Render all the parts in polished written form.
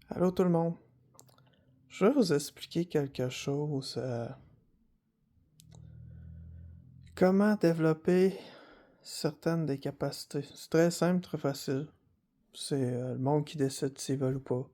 Allô tout le monde. Je vais vous expliquer quelque chose. Comment développer certaines des capacités. C'est très simple, très facile. C'est le monde qui décide s'ils veulent ou pas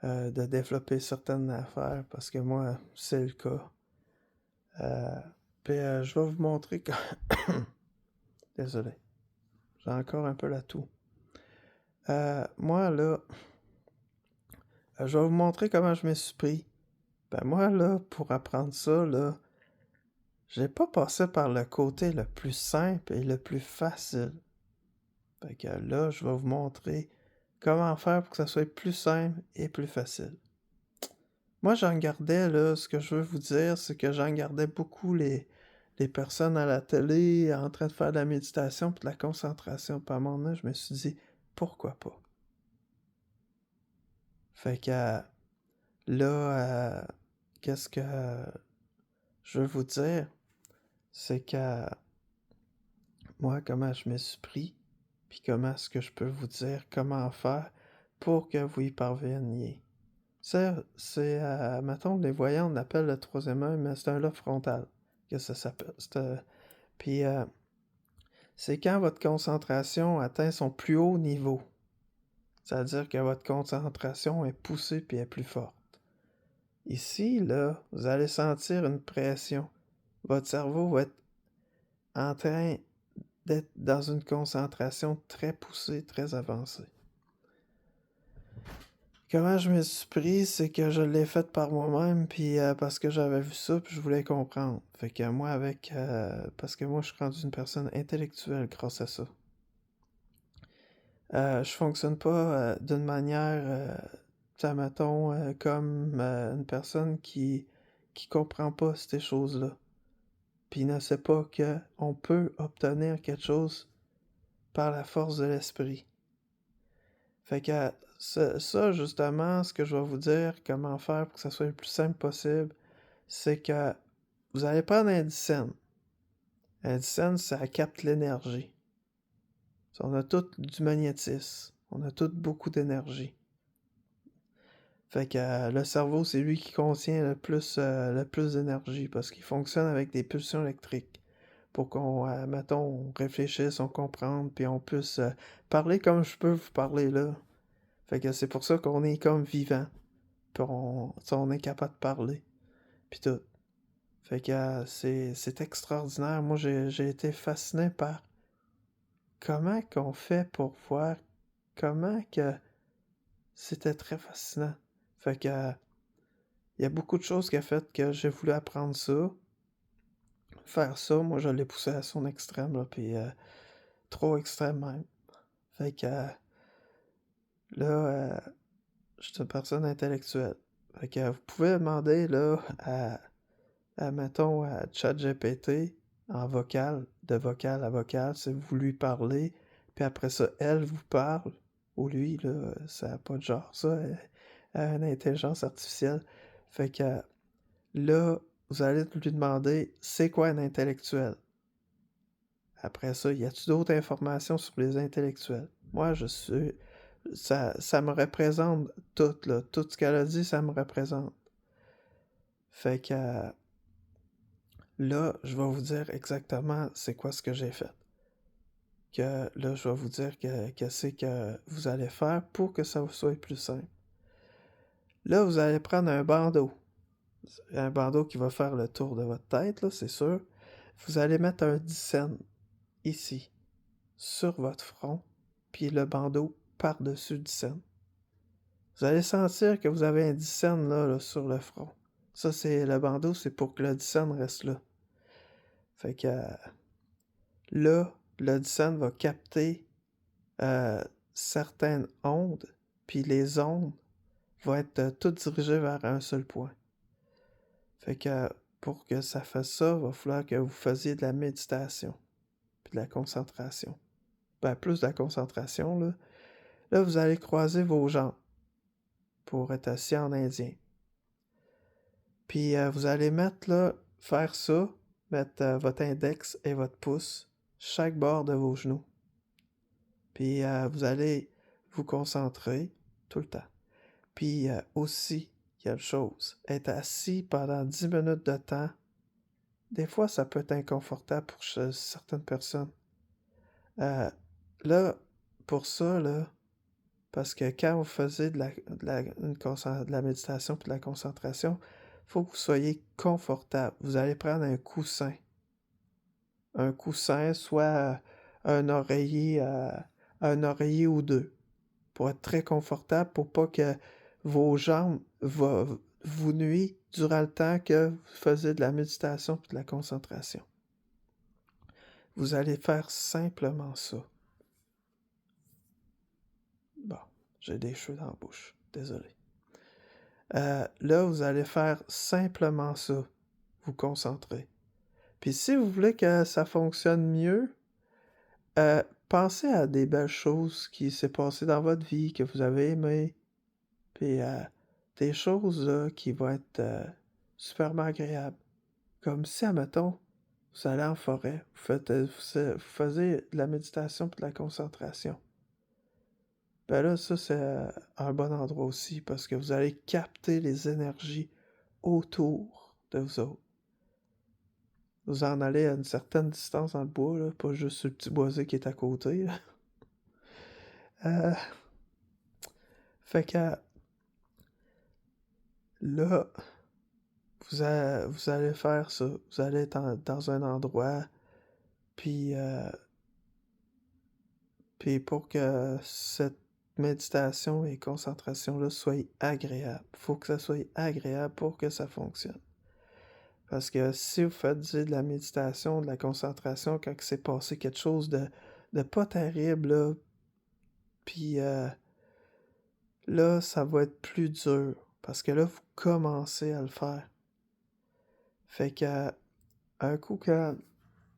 de développer certaines affaires parce que moi, c'est le cas. Euh, je vais vous montrer que... Désolé. J'ai encore un peu la toux. Moi, là, je vais vous montrer comment je me suis pris. Moi, là, pour apprendre ça, là, j'ai pas passé par le côté le plus simple et le plus facile. Fait que là, je vais vous montrer comment faire pour que ça soit plus simple et plus facile. Moi, j'en gardais, là, ce que je veux vous dire, c'est que j'en gardais beaucoup les personnes à la télé en train de faire de la méditation puis de la concentration. Puis à un moment donné, je me suis dit, pourquoi pas? Fait que qu'est-ce que je veux vous dire? C'est que moi, comment je me suis pris, puis comment est-ce que je peux vous dire comment faire pour que vous y parveniez. Ça, c'est, mettons, les voyants, on appelle le troisième œil, mais c'est un lobe frontal que ça s'appelle. Puis, c'est quand votre concentration atteint son plus haut niveau. C'est-à-dire que votre concentration est poussée puis est plus forte. Ici, là, vous allez sentir une pression. Votre cerveau va être en train d'être dans une concentration très poussée, très avancée. Comment je me suis pris, c'est que je l'ai fait par moi-même, puis parce que j'avais vu ça, puis je voulais comprendre. Fait que moi, parce que moi, je suis rendu une personne intellectuelle grâce à ça. Je fonctionne pas d'une manière, mettons, comme une personne qui comprend pas ces choses-là, puis ne sait pas que on peut obtenir quelque chose par la force de l'esprit. Fait que ça, justement, ce que je vais vous dire, comment faire pour que ça soit le plus simple possible, c'est que vous allez prendre un dixaine. Un dixaine, ça capte l'énergie. On a tout du magnétisme. On a tout beaucoup d'énergie. Fait que le cerveau, c'est lui qui contient le plus d'énergie parce qu'il fonctionne avec des pulsions électriques pour qu'on, mettons, on réfléchisse, on comprenne, puis on puisse parler comme je peux vous parler là. Fait que c'est pour ça qu'on est comme vivant. Puis on est capable de parler. Puis tout. Fait que c'est extraordinaire. Moi, j'ai été fasciné par comment qu'on fait pour voir comment que c'était très fascinant. Fait que il y a beaucoup de choses qui a fait que j'ai voulu apprendre ça. Faire ça, moi, je l'ai poussé à son extrême, là, puis trop extrême même. Fait que je suis une personne intellectuelle. Fait que vous pouvez demander, là, mettons, à ChatGPT, en vocal, de vocal à vocal, si vous lui parlez, puis après ça, elle vous parle, ou lui, là, ça n'a pas de genre, ça, une intelligence artificielle. Fait que là, vous allez lui demander, c'est quoi un intellectuel? Après ça, y a-t-il d'autres informations sur les intellectuels? Moi, ça me représente tout, là. Tout ce qu'elle a dit, ça me représente. Fait que là, je vais vous dire exactement c'est quoi ce que j'ai fait. Que là, je vais vous dire que c'est que vous allez faire pour que ça vous soit plus simple. Là, vous allez prendre un bandeau. Un bandeau qui va faire le tour de votre tête, là, c'est sûr. Vous allez mettre un 10 cents ici, sur votre front, puis le bandeau par-dessus 10 cents. Vous allez sentir que vous avez un 10 cents là, sur le front. Ça, c'est le bandeau, c'est pour que le 10 cents reste là. Fait que là, le 10 cents va capter certaines ondes, puis les ondes vont être toutes dirigées vers un seul point. Fait que pour que ça fasse ça, il va falloir que vous fassiez de la méditation, puis de la concentration. Plus de la concentration, là. Là, vous allez croiser vos jambes pour être assis en indien. Puis vous allez faire ça, mettre votre index et votre pouce chaque bord de vos genoux. Puis vous allez vous concentrer tout le temps. Puis aussi, il y a une chose, être assis pendant 10 minutes de temps, des fois, ça peut être inconfortable pour certaines personnes. Euh, Là, pour ça, là, parce que quand vous faisiez de la méditation puis de la concentration, il faut que vous soyez confortable. Vous allez prendre un coussin. Un coussin, soit un oreiller, un oreiller ou deux, pour être très confortable, pour pas que vos jambes vous nuisent durant le temps que vous faisiez de la méditation puis de la concentration. Vous allez faire simplement ça. Bon, j'ai des cheveux dans la bouche, désolé. Là, vous allez faire simplement ça, vous concentrer. Puis si vous voulez que ça fonctionne mieux, pensez à des belles choses qui s'est passé dans votre vie, que vous avez aimé, puis des choses là, qui vont être superment agréables. Comme si, admettons, vous allez en forêt, vous faisiez de la méditation puis de la concentration. Ben là, ça, c'est un bon endroit aussi, parce que vous allez capter les énergies autour de vous autres. Vous en allez à une certaine distance dans le bois, là, pas juste sur le petit boisé qui est à côté. Là. Euh, Fait que là, vous allez faire ça. Vous allez être dans un endroit, puis, puis pour que cette méditation et concentration-là soit agréable, faut que ça soit agréable pour que ça fonctionne. Parce que si vous faites de la méditation, de la concentration, quand il s'est passé quelque chose de pas terrible, là, puis là, ça va être plus dur. Parce que là, vous commencez à le faire. Fait que un coup que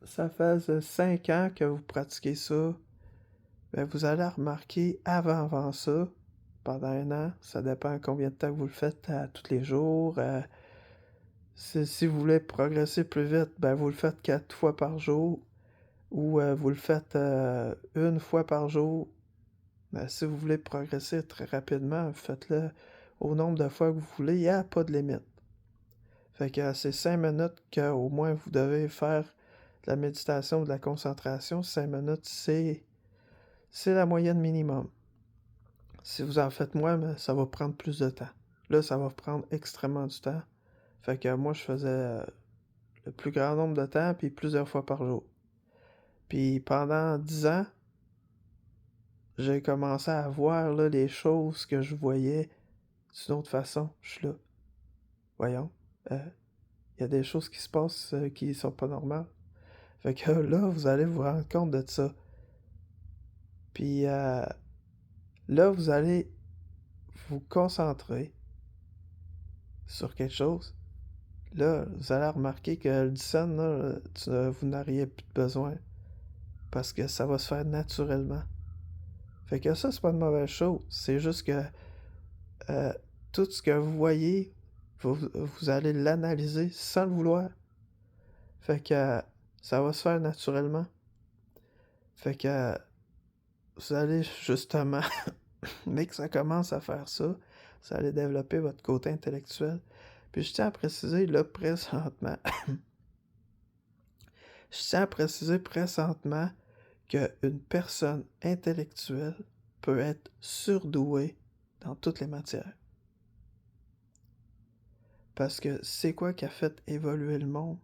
ça fait 5 ans que vous pratiquez ça, ben vous allez remarquer avant ça, pendant 1 an, ça dépend combien de temps que vous le faites tous les jours. Si vous voulez progresser plus vite, ben vous le faites 4 fois par jour ou vous le faites 1 fois par jour. Ben, si vous voulez progresser très rapidement, faites-le au nombre de fois que vous voulez, il n'y a pas de limite. Fait que c'est 5 minutes qu'au moins vous devez faire de la méditation ou de la concentration. 5 minutes, c'est la moyenne minimum. Si vous en faites moins, ben, ça va prendre plus de temps. Là, ça va prendre extrêmement du temps. Fait que moi, je faisais le plus grand nombre de temps, puis plusieurs fois par jour. Puis pendant 10 ans, j'ai commencé à voir là, les choses que je voyais d'une autre façon. Je suis là. Voyons. Il y a des choses qui se passent qui sont pas normales. Fait que là, vous allez vous rendre compte de ça. Puis là, vous allez vous concentrer sur quelque chose. Là, vous allez remarquer que le dixaine, là, vous n'auriez plus besoin. Parce que ça va se faire naturellement. Fait que ça, c'est pas une mauvaise chose. C'est juste que euh, tout ce que vous voyez, vous allez l'analyser sans le vouloir. Fait que ça va se faire naturellement. Fait que vous allez justement, dès que ça commence à faire ça, vous allez développer votre côté intellectuel. Puis je tiens à préciser là présentement, je tiens à préciser présentement qu'une personne intellectuelle peut être surdouée dans toutes les matières. Parce que c'est quoi qui a fait évoluer le monde?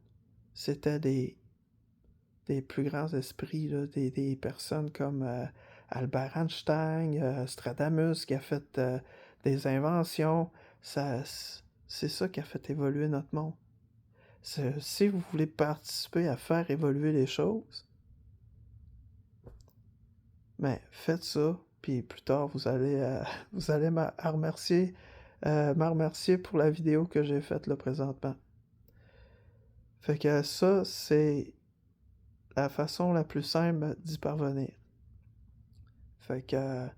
C'était des plus grands esprits, là, des personnes comme Albert Einstein, Stradamus, qui a fait des inventions. C'est ça qui a fait évoluer notre monde. Si vous voulez participer à faire évoluer les choses, ben, faites ça, puis plus tard, vous allez me remercier pour la vidéo que j'ai faite là présentement. Fait que ça, c'est la façon la plus simple d'y parvenir. Fait que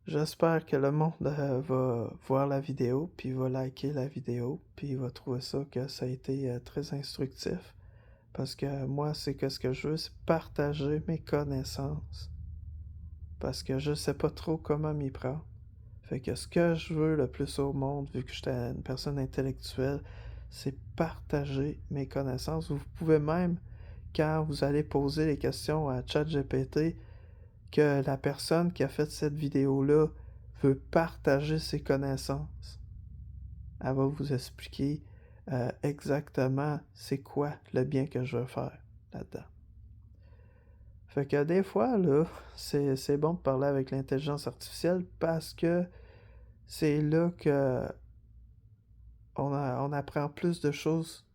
j'espère que le monde va voir la vidéo, puis va liker la vidéo, puis va trouver ça que ça a été très instructif. Parce que moi, c'est que ce que je veux, c'est partager mes connaissances. Parce que je sais pas trop comment m'y prendre. Fait que ce que je veux le plus au monde, vu que j'étais une personne intellectuelle, c'est partager mes connaissances. Vous pouvez même, quand vous allez poser les questions à ChatGPT, que la personne qui a fait cette vidéo-là veut partager ses connaissances. Elle va vous expliquer exactement c'est quoi le bien que je veux faire là-dedans. Fait que des fois, là, c'est bon de parler avec l'intelligence artificielle parce que c'est là que on apprend plus de choses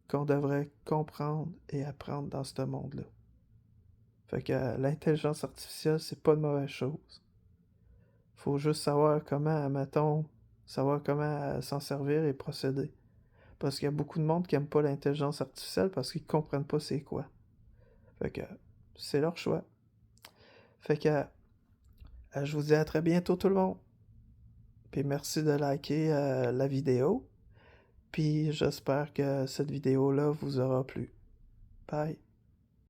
qu'on devrait comprendre et apprendre dans ce monde-là. Fait que l'intelligence artificielle, c'est pas une mauvaise chose. Faut juste savoir comment, mettons, savoir comment s'en servir et procéder. Parce qu'il y a beaucoup de monde qui aime pas l'intelligence artificielle parce qu'ils comprennent pas c'est quoi. Fait que c'est leur choix. Fait que je vous dis à très bientôt tout le monde. Puis merci de liker la vidéo. Puis j'espère que cette vidéo-là vous aura plu. Bye.